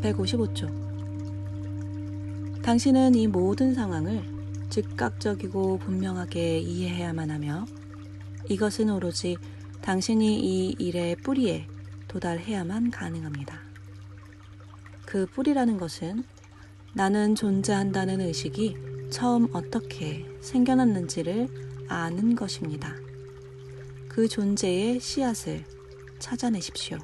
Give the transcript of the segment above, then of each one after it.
155쪽. 당신은 이 모든 상황을 즉각적이고 분명하게 이해해야만 하며 이것은 오로지 당신이 이 일의 뿌리에 도달해야만 가능합니다. 그 뿌리라는 것은 나는 존재한다는 의식이 처음 어떻게 생겨났는지를 아는 것입니다. 그 존재의 씨앗을 찾아내십시오.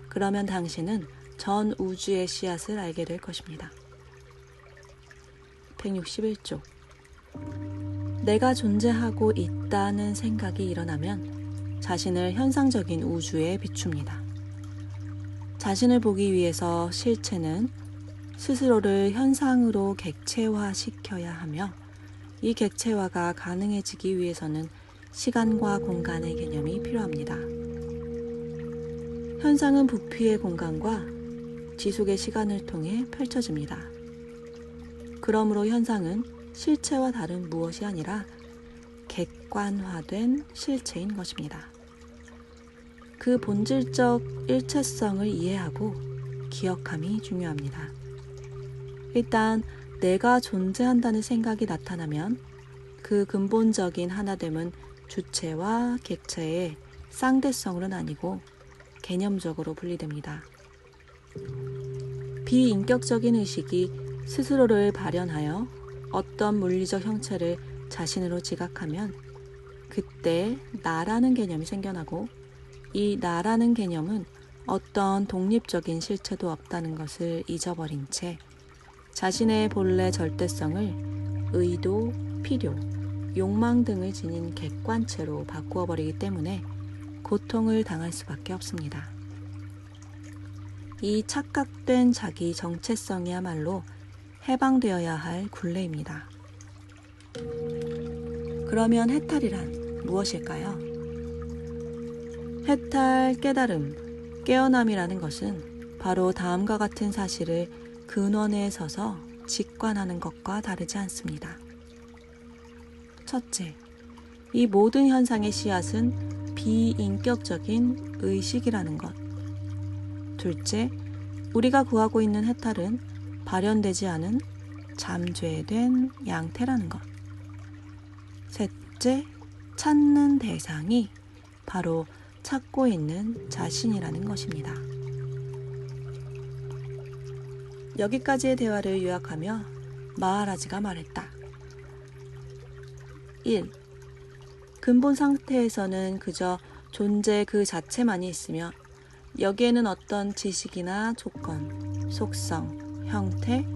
그러면 당신은 전 우주의 씨앗을 알게 될 것입니다. 161쪽. 내가 존재하고 있다는 생각이 일어나면 자신을 현상적인 우주에 비춥니다. 자신을 보기 위해서 실체는 스스로를 현상으로 객체화시켜야 하며 이 객체화가 가능해지기 위해서는 시간과 공간의 개념이 필요합니다. 현상은 부피의 공간과 지속의 시간을 통해 펼쳐집니다. 그러므로 현상은 실체와 다른 무엇이 아니라 객관화된 실체인 것입니다. 그 본질적 일체성을 이해하고 기억함이 중요합니다. 일단 내가 존재한다는 생각이 나타나면 그 근본적인 하나됨은 주체와 객체의 쌍대성으로 나뉘고 개념적으로 분리됩니다. 비인격적인 의식이 스스로를 발현하여 어떤 물리적 형체를 자신으로 지각하면 그때 나라는 개념이 생겨나고 이 나라는 개념은 어떤 독립적인 실체도 없다는 것을 잊어버린 채 자신의 본래 절대성을 의도, 필요, 욕망 등을 지닌 객관체로 바꾸어 버리기 때문에 고통을 당할 수밖에 없습니다. 이 착각된 자기 정체성이야말로 해방되어야 할 굴레입니다. 그러면 해탈이란 무엇일까요? 해탈, 깨달음, 깨어남이라는 것은 바로 다음과 같은 사실을 근원에 서서 직관하는 것과 다르지 않습니다. 첫째, 이 모든 현상의 씨앗은 비인격적인 의식이라는 것. 둘째, 우리가 구하고 있는 해탈은 발현되지 않은 잠재된 양태라는 것. 셋째, 찾는 대상이 바로 찾고 있는 자신이라는 것입니다. 여기까지의 대화를 요약하며 마하라지가 말했다. 1. 근본 상태에서는 그저 존재 그 자체만이 있으며 여기에는 어떤 지식이나 조건, 속성, 형태,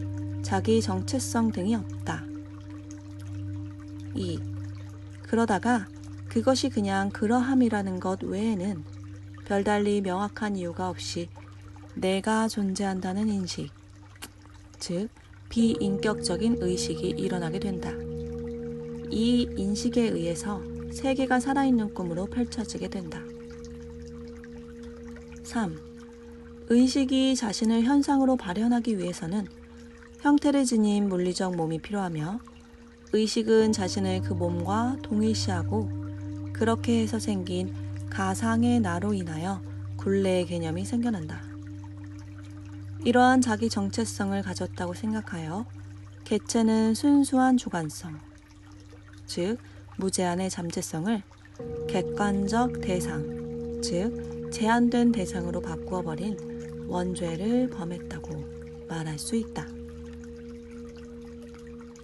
자기 정체성 등이 없다. 2. 그러다가 그것이 그냥 그러함이라는 것 외에는 별달리 명확한 이유가 없이 내가 존재한다는 인식, 즉 비인격적인 의식이 일어나게 된다. 이 인식에 의해서 세계가 살아있는 꿈으로 펼쳐지게 된다. 3. 의식이 자신을 현상으로 발현하기 위해서는 형태를 지닌 물리적 몸이 필요하며 의식은 자신을 그 몸과 동일시하고 그렇게 해서 생긴 가상의 나로 인하여 굴레의 개념이 생겨난다. 이러한 자기 정체성을 가졌다고 생각하여 객체는 순수한 주관성, 즉 무제한의 잠재성을 객관적 대상, 즉 제한된 대상으로 바꾸어버린 원죄를 범했다고 말할 수 있다.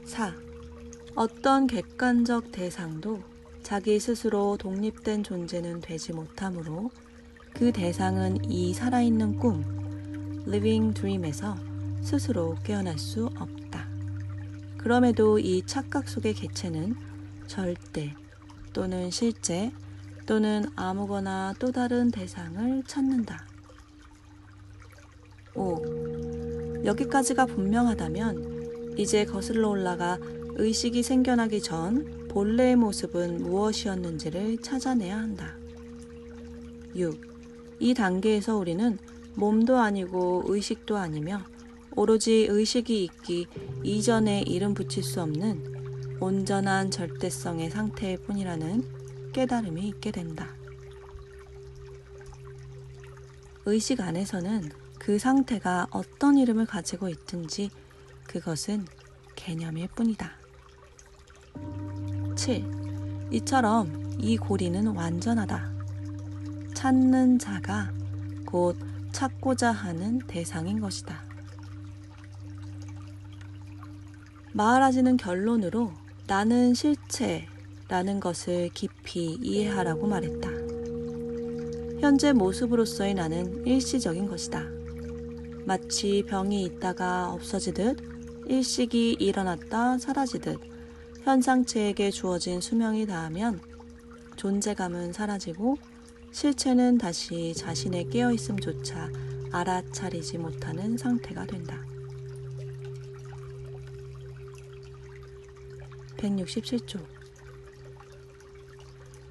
4. 어떤 객관적 대상도 자기 스스로 독립된 존재는 되지 못하므로 그 대상은 이 살아있는 꿈, living dream에서 스스로 깨어날 수 없다. 그럼에도 이 착각 속의 객체는 절대 또는 실제 또는 아무거나 또 다른 대상을 찾는다. 5. 여기까지가 분명하다면 이제 거슬러 올라가 의식이 생겨나기 전 본래의 모습은 무엇이었는지를 찾아내야 한다. 6. 이 단계에서 우리는 몸도 아니고 의식도 아니며 오로지 의식이 있기 이전에 이름 붙일 수 없는 온전한 절대성의 상태일 뿐이라는 깨달음이 있게 된다. 의식 안에서는 그 상태가 어떤 이름을 가지고 있든지 그것은 개념일 뿐이다. 7. 이처럼 이 고리는 완전하다. 찾는 자가 곧 찾고자 하는 대상인 것이다. 마하라지는 결론으로 나는 실체라는 것을 깊이 이해하라고 말했다. 현재 모습으로서의 나는 일시적인 것이다. 마치 병이 있다가 없어지듯 일식이 일어났다 사라지듯 현상체에게 주어진 수명이 닿으면 존재감은 사라지고 실체는 다시 자신의 깨어있음조차 알아차리지 못하는 상태가 된다. 167조.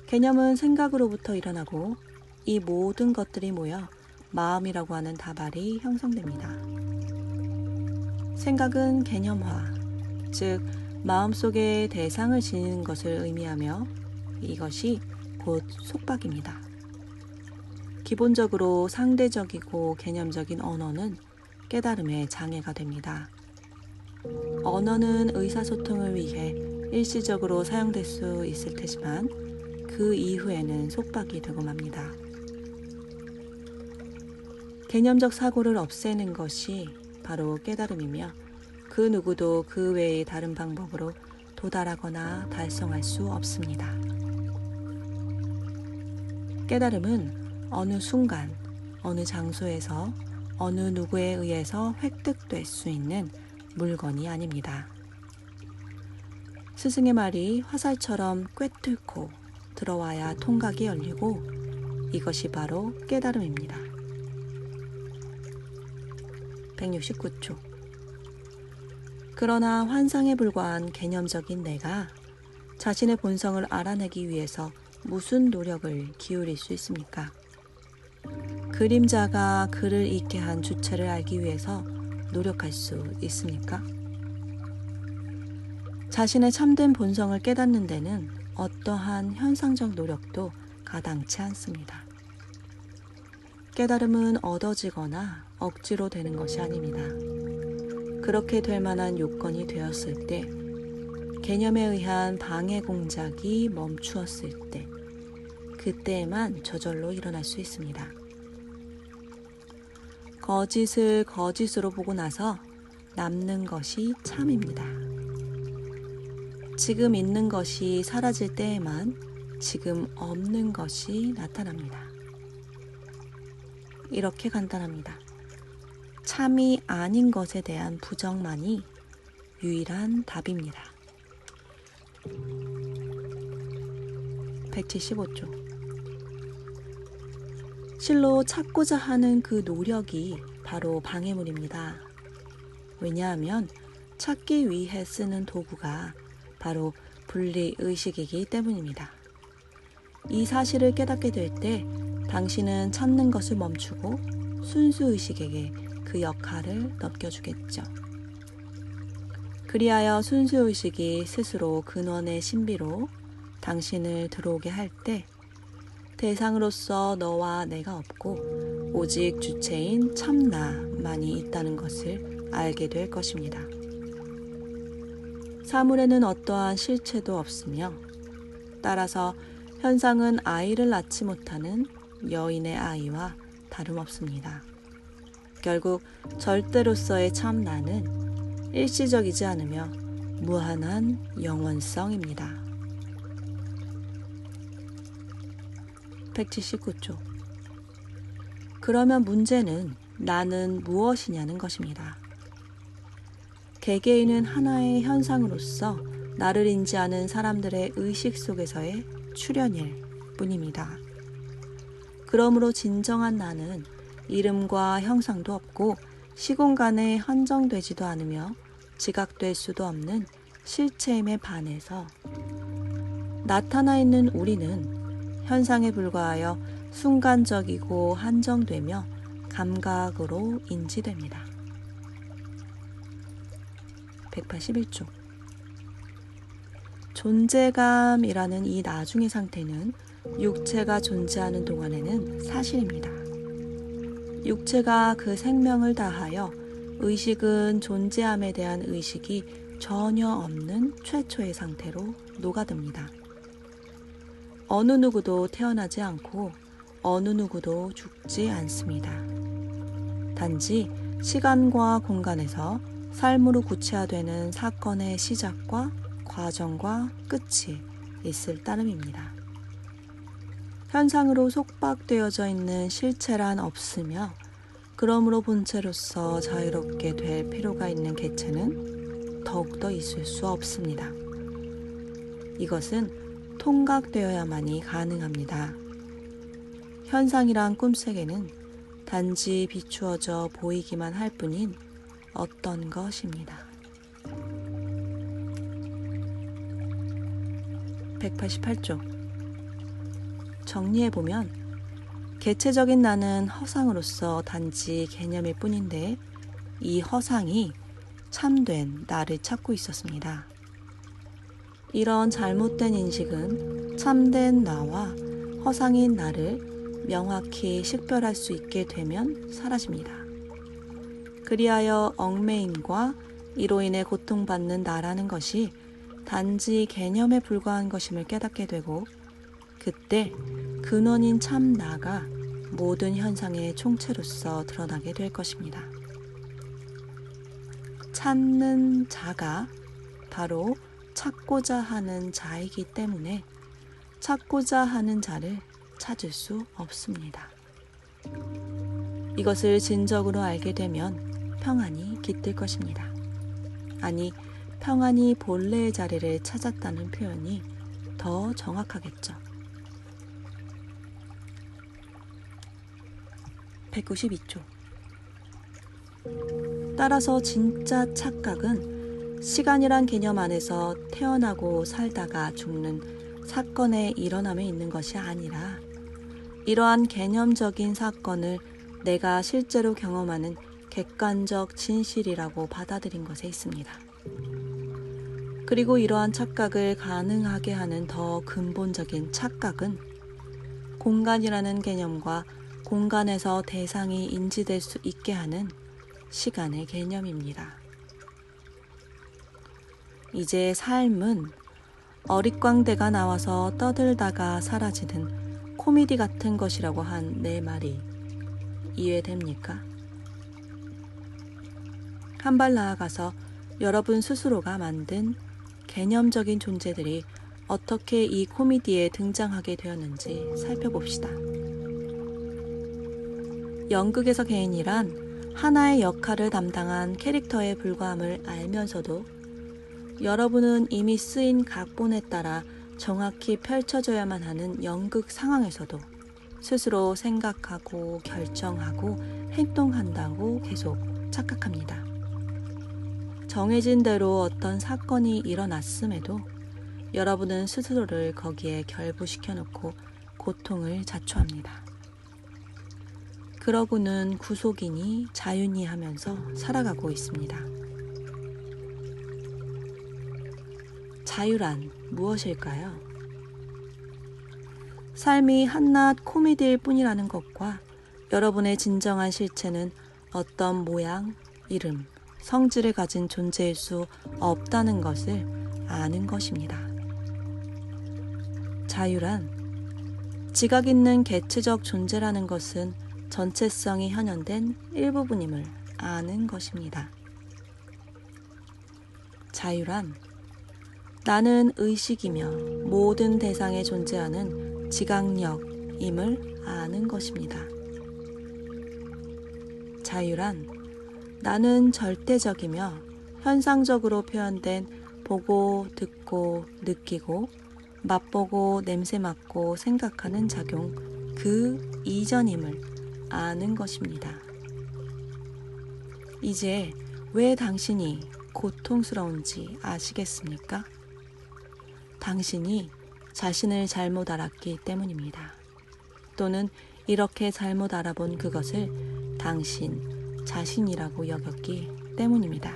개념은 생각으로부터 일어나고 이 모든 것들이 모여 마음이라고 하는 다발이 형성됩니다. 생각은 개념화, 즉 마음속에 대상을 지니는 것을 의미하며 이것이 곧 속박입니다. 기본적으로 상대적이고 개념적인 언어는 깨달음의 장애가 됩니다. 언어는 의사소통을 위해 일시적으로 사용될 수 있을 테지만 그 이후에는 속박이 되고 맙니다. 개념적 사고를 없애는 것이 바로 깨달음이며 그 누구도 그 외의 다른 방법으로 도달하거나 달성할 수 없습니다. 깨달음은 어느 순간, 어느 장소에서 어느 누구에 의해서 획득될 수 있는 물건이 아닙니다. 스승의 말이 화살처럼 꿰뚫고 들어와야 통각이 열리고 이것이 바로 깨달음입니다. 169초. 그러나 환상에 불과한 개념적인 내가 자신의 본성을 알아내기 위해서 무슨 노력을 기울일 수 있습니까? 그림자가 글을 읽게 한 주체를 알기 위해서 노력할 수 있습니까? 자신의 참된 본성을 깨닫는 데는 어떠한 현상적 노력도 가당치 않습니다. 깨달음은 얻어지거나 억지로 되는 것이 아닙니다. 그렇게 될 만한 요건이 되었을 때, 개념에 의한 방해 공작이 멈추었을 때, 그때에만 저절로 일어날 수 있습니다. 거짓을 거짓으로 보고 나서 남는 것이 참입니다. 지금 있는 것이 사라질 때에만 지금 없는 것이 나타납니다. 이렇게 간단합니다. 참이 아닌 것에 대한 부정만이 유일한 답입니다. 175조. 실로 찾고자 하는 그 노력이 바로 방해물입니다. 왜냐하면 찾기 위해 쓰는 도구가 바로 분리의식이기 때문입니다. 이 사실을 깨닫게 될 때 당신은 찾는 것을 멈추고 순수의식에게 그 역할을 넘겨주겠죠. 그리하여 순수의식이 스스로 근원의 신비로 당신을 들어오게 할 때 대상으로서 너와 내가 없고 오직 주체인 참나만이 있다는 것을 알게 될 것입니다. 사물에는 어떠한 실체도 없으며 따라서 현상은 아이를 낳지 못하는 여인의 아이와 다름없습니다. 결국 절대로서의 참나는 일시적이지 않으며 무한한 영원성입니다. 179조. 그러면 문제는 나는 무엇이냐는 것입니다. 개개인은 하나의 현상으로서 나를 인지하는 사람들의 의식 속에서의 출현일 뿐입니다. 그러므로 진정한 나는 이름과 형상도 없고 시공간에 한정되지도 않으며 지각될 수도 없는 실체임에 반해서 나타나 있는 우리는 현상에 불과하여 순간적이고 한정되며 감각으로 인지됩니다. 181조. 존재감이라는 이 나중의 상태는 육체가 존재하는 동안에는 사실입니다. 육체가 그 생명을 다하여 의식은 존재함에 대한 의식이 전혀 없는 최초의 상태로 녹아듭니다. 어느 누구도 태어나지 않고 어느 누구도 죽지 않습니다. 단지 시간과 공간에서 삶으로 구체화되는 사건의 시작과 과정과 끝이 있을 따름입니다. 현상으로 속박되어져 있는 실체란 없으며 그러므로 본체로서 자유롭게 될 필요가 있는 개체는 더욱더 있을 수 없습니다. 이것은 통각되어야만이 가능합니다. 현상이란 꿈속에는 단지 비추어져 보이기만 할 뿐인 어떤 것입니다. 188쪽. 정리해보면 개체적인 나는 허상으로서 단지 개념일 뿐인데 이 허상이 참된 나를 찾고 있었습니다. 이런 잘못된 인식은 참된 나와 허상인 나를 명확히 식별할 수 있게 되면 사라집니다. 그리하여 얽매임과 이로 인해 고통받는 나라는 것이 단지 개념에 불과한 것임을 깨닫게 되고 그때 근원인 참 나가 모든 현상의 총체로서 드러나게 될 것입니다. 찾는 자가 바로 찾고자 하는 자이기 때문에 찾고자 하는 자를 찾을 수 없습니다. 이것을 진적으로 알게 되면 평안이 깃들 것입니다. 아니, 평안이 본래의 자리를 찾았다는 표현이 더 정확하겠죠. 192쪽. 따라서 진짜 착각은 시간이란 개념 안에서 태어나고 살다가 죽는 사건의 일어남에 있는 것이 아니라 이러한 개념적인 사건을 내가 실제로 경험하는 객관적 진실이라고 받아들인 것에 있습니다. 그리고 이러한 착각을 가능하게 하는 더 근본적인 착각은 공간이라는 개념과 공간에서 대상이 인지될 수 있게 하는 시간의 개념입니다. 이제 삶은 어릿광대가 나와서 떠들다가 사라지는 코미디 같은 것이라고 한 내 말이 이해됩니까? 한 발 나아가서 여러분 스스로가 만든 개념적인 존재들이 어떻게 이 코미디에 등장하게 되었는지 살펴봅시다. 연극에서 개인이란 하나의 역할을 담당한 캐릭터에 불과함을 알면서도 여러분은 이미 쓰인 각본에 따라 정확히 펼쳐져야만 하는 연극 상황에서도 스스로 생각하고 결정하고 행동한다고 계속 착각합니다. 정해진 대로 어떤 사건이 일어났음에도 여러분은 스스로를 거기에 결부시켜 놓고 고통을 자초합니다. 그러고는 구속이니 자유니 하면서 살아가고 있습니다. 자유란 무엇일까요? 삶이 한낱 코미디일 뿐이라는 것과 여러분의 진정한 실체는 어떤 모양, 이름, 성질을 가진 존재일 수 없다는 것을 아는 것입니다. 자유란 지각 있는 개체적 존재라는 것은 전체성이 현현된 일부분임을 아는 것입니다. 자유란 나는 의식이며 모든 대상에 존재하는 지각력임을 아는 것입니다. 자유란 나는 절대적이며 현상적으로 표현된 보고, 듣고, 느끼고, 맛보고, 냄새 맡고, 생각하는 작용 그 이전임을 아는 것입니다. 이제 왜 당신이 고통스러운지 아시겠습니까? 당신이 자신을 잘못 알았기 때문입니다. 또는 이렇게 잘못 알아본 그것을 당신 자신이라고 여겼기 때문입니다.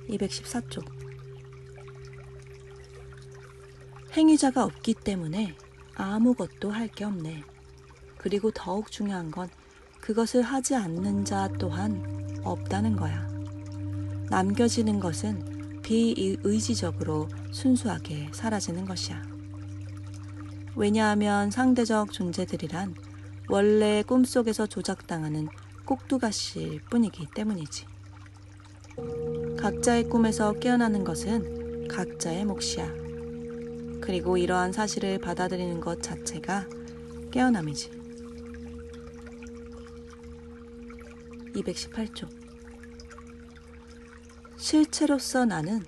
214쪽. 행위자가 없기 때문에 아무것도 할 게 없네. 그리고 더욱 중요한 건 그것을 하지 않는 자 또한 없다는 거야. 남겨지는 것은 비의지적으로 순수하게 사라지는 것이야. 왜냐하면 상대적 존재들이란 원래 꿈속에서 조작당하는 꼭두가시일 뿐이기 때문이지. 각자의 꿈에서 깨어나는 것은 각자의 몫이야. 그리고 이러한 사실을 받아들이는 것 자체가 깨어남이지. 218쪽. 실체로서 나는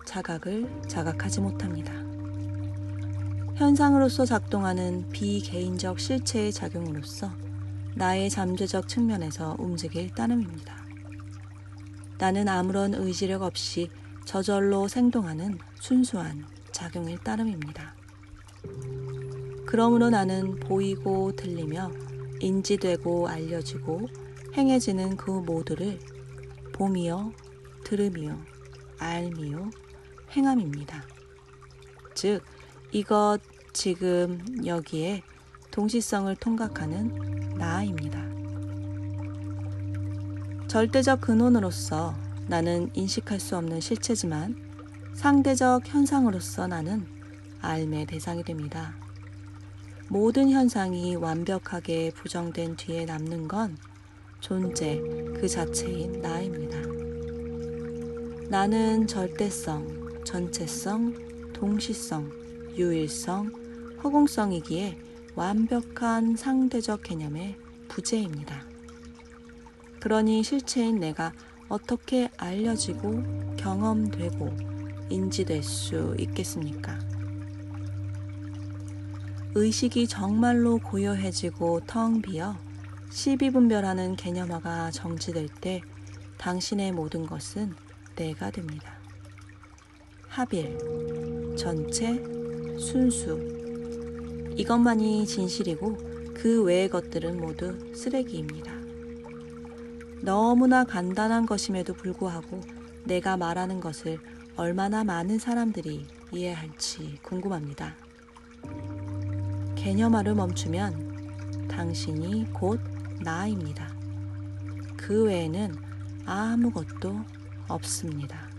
자각을 자각하지 못합니다. 현상으로서 작동하는 비개인적 실체의 작용으로서 나의 잠재적 측면에서 움직일 따름입니다. 나는 아무런 의지력 없이 저절로 생동하는 순수한 작용일 따름입니다. 그러므로 나는 보이고 들리며 인지되고 알려지고 행해지는 그 모두를 봄이요, 들음이요, 알미요, 행함입니다. 즉, 이것, 지금, 여기에 동시성을 통각하는 나입니다. 절대적 근원으로서 나는 인식할 수 없는 실체지만 상대적 현상으로서 나는 알매 대상이 됩니다. 모든 현상이 완벽하게 부정된 뒤에 남는 건 존재 그 자체인 나입니다. 나는 절대성, 전체성, 동시성, 유일성, 허공성이기에 완벽한 상대적 개념의 부재입니다. 그러니 실체인 내가 어떻게 알려지고 경험되고 인지될 수 있겠습니까? 의식이 정말로 고요해지고 텅 비어 시비분별하는 개념화가 정지될 때 당신의 모든 것은 내가 됩니다. 합일, 전체, 순수. 이것만이 진실이고 그 외의 것들은 모두 쓰레기입니다. 너무나 간단한 것임에도 불구하고 내가 말하는 것을 얼마나 많은 사람들이 이해할지 궁금합니다. 개념화를 멈추면 당신이 곧 나입니다. 그 외에는 아무것도 없습니다.